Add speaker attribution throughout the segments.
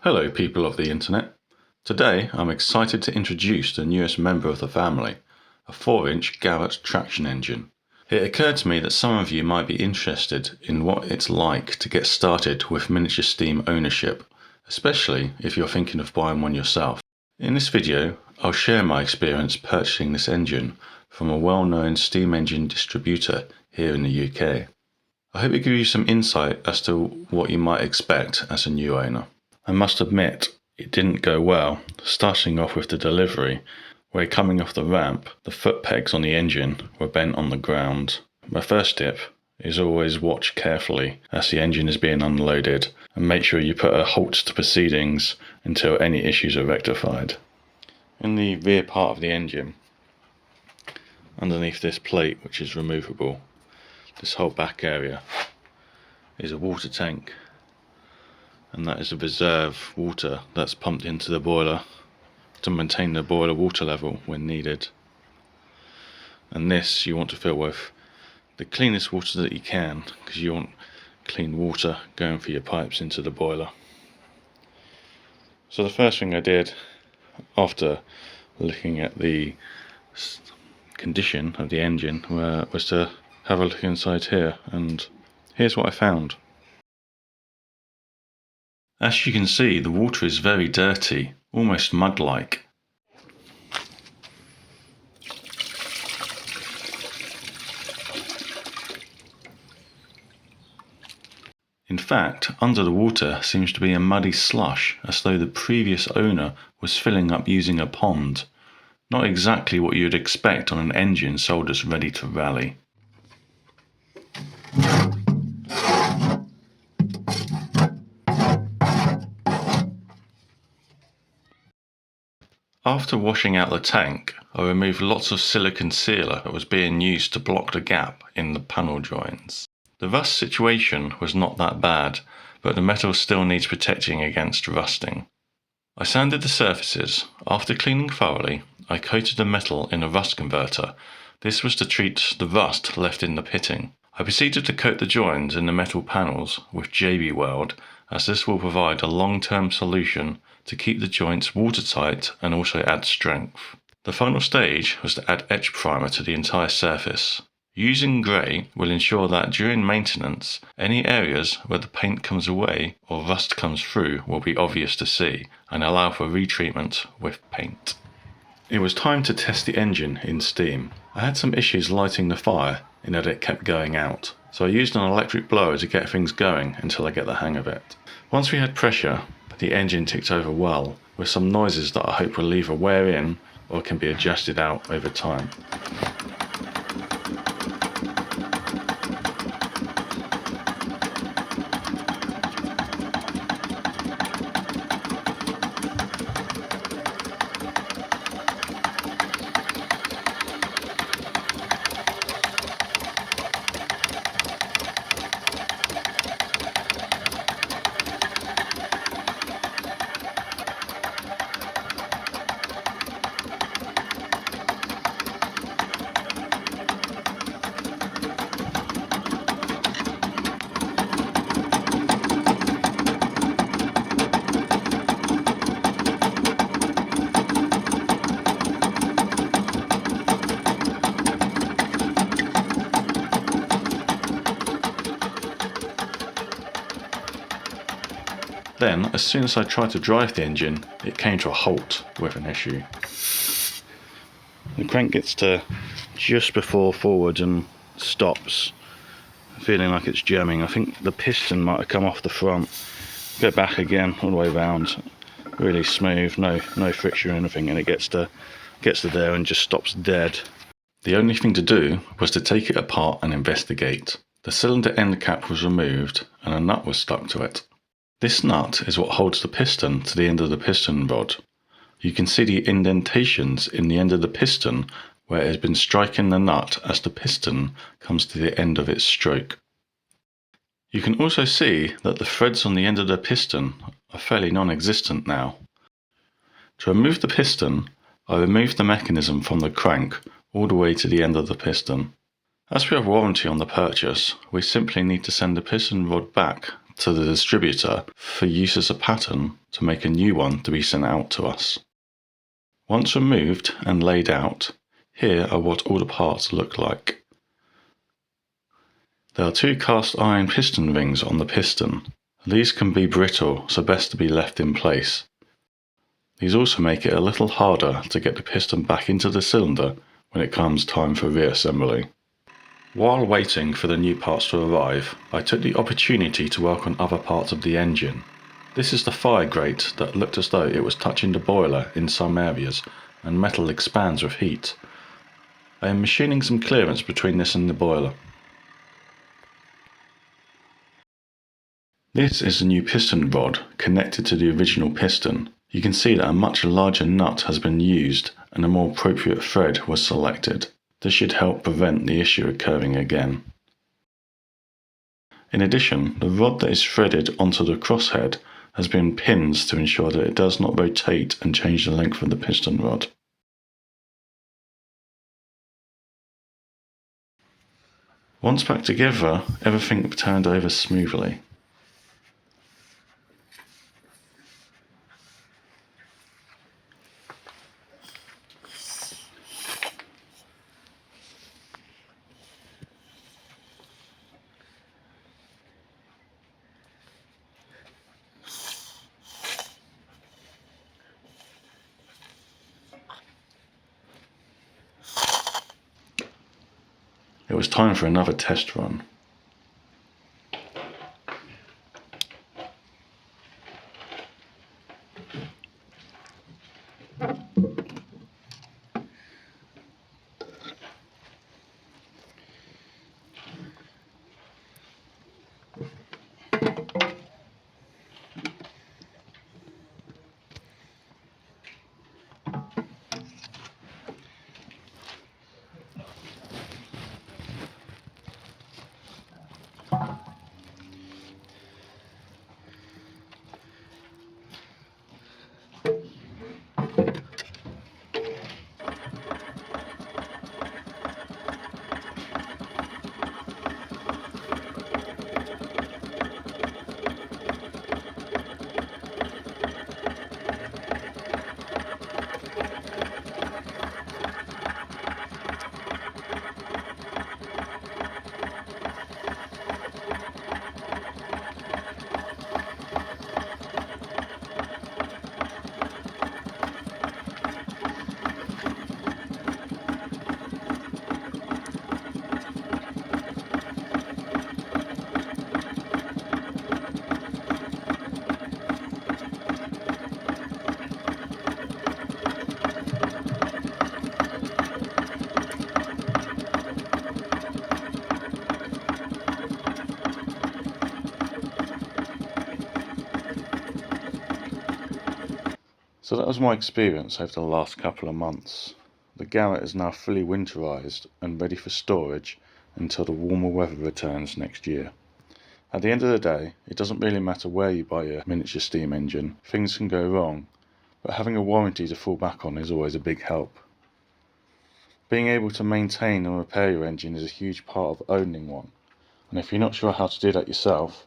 Speaker 1: Hello people of the internet. Today I'm excited to introduce the newest member of the family, a 4-inch Garrett traction engine. It occurred to me that some of you might be interested in what it's like to get started with miniature steam ownership, especially if you're thinking of buying one yourself. In this video I'll share my experience purchasing this engine from a well-known steam engine distributor here in the UK. I hope it gives you some insight as to what you might expect as a new owner. I must admit, it didn't go well, starting off with the delivery, where coming off the ramp, the foot pegs on the engine were bent on the ground. My first tip is always watch carefully as the engine is being unloaded and make sure you put a halt to proceedings until any issues are rectified. In the rear part of the engine, underneath this plate which is removable, this whole back area is a water tank. And that is a reserve water that's pumped into the boiler to maintain the boiler water level when needed. And this you want to fill with the cleanest water that you can, because you want clean water going through your pipes into the boiler. So the first thing I did after looking at the condition of the engine was to have a look inside here, and here's what I found. As you can see, the water is very dirty, almost mud-like. In fact, under the water seems to be a muddy slush, as though the previous owner was filling up using a pond. Not exactly what you'd expect on an engine sold as ready to rally. After washing out the tank, I removed lots of silicone sealer that was being used to block the gap in the panel joints. The rust situation was not that bad, but the metal still needs protecting against rusting. I sanded the surfaces. After cleaning thoroughly, I coated the metal in a rust converter. This was to treat the rust left in the pitting. I proceeded to coat the joins in the metal panels with JB Weld, as this will provide a long-term solution to keep the joints watertight and also add strength. The final stage was to add etch primer to the entire surface. Using grey will ensure that during maintenance, any areas where the paint comes away or rust comes through will be obvious to see and allow for retreatment with paint. It was time to test the engine in steam. I had some issues lighting the fire in that it kept going out, so I used an electric blower to get things going until I get the hang of it. Once we had pressure, the engine ticked over well, with some noises that I hope will either wear in or can be adjusted out over time. Then, as soon as I tried to drive the engine, it came to a halt with an issue. The crank gets to just before forward and stops, feeling like it's jamming. I think the piston might have come off the front. Go back again, all the way around. Really smooth, no friction or anything, and it gets to there and just stops dead. The only thing to do was to take it apart and investigate. The cylinder end cap was removed and a nut was stuck to it. This nut is what holds the piston to the end of the piston rod. You can see the indentations in the end of the piston where it has been striking the nut as the piston comes to the end of its stroke. You can also see that the threads on the end of the piston are fairly non-existent now. To remove the piston, I removed the mechanism from the crank all the way to the end of the piston. As we have warranty on the purchase, we simply need to send the piston rod back to the distributor for use as a pattern to make a new one to be sent out to us. Once removed and laid out, here are what all the parts look like. There are two cast iron piston rings on the piston. These can be brittle, so best to be left in place. These also make it a little harder to get the piston back into the cylinder when it comes time for reassembly. While waiting for the new parts to arrive, I took the opportunity to work on other parts of the engine. This is the fire grate that looked as though it was touching the boiler in some areas, and metal expands with heat. I am machining some clearance between this and the boiler. This is the new piston rod connected to the original piston. You can see that a much larger nut has been used and a more appropriate thread was selected. This should help prevent the issue occurring again. In addition, the rod that is threaded onto the crosshead has been pinned to ensure that it does not rotate and change the length of the piston rod. Once back together, everything turned over smoothly. It was time for another test run. So that was my experience over the last couple of months. The Garrett is now fully winterized and ready for storage until the warmer weather returns next year. At the end of the day, it doesn't really matter where you buy your miniature steam engine, things can go wrong, but having a warranty to fall back on is always a big help. Being able to maintain and repair your engine is a huge part of owning one, and if you're not sure how to do that yourself,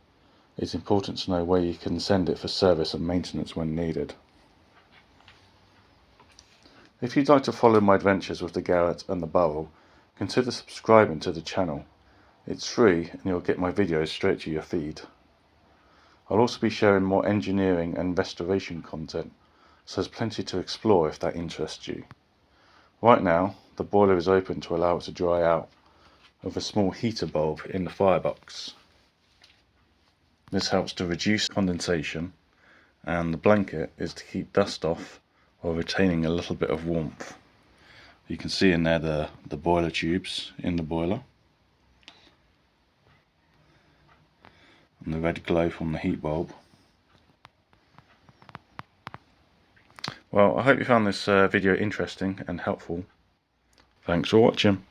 Speaker 1: it's important to know where you can send it for service and maintenance when needed. If you'd like to follow my adventures with the Garrett and the Burrell, consider subscribing to the channel. It's free and you'll get my videos straight to your feed. I'll also be sharing more engineering and restoration content, so there's plenty to explore if that interests you. Right now, the boiler is open to allow it to dry out, with a small heater bulb in the firebox. This helps to reduce condensation, and the blanket is to keep dust off while retaining a little bit of warmth. You can see in there the boiler tubes in the boiler and the red glow from the heat bulb. Well, I hope you found this video interesting and helpful. Thanks for watching.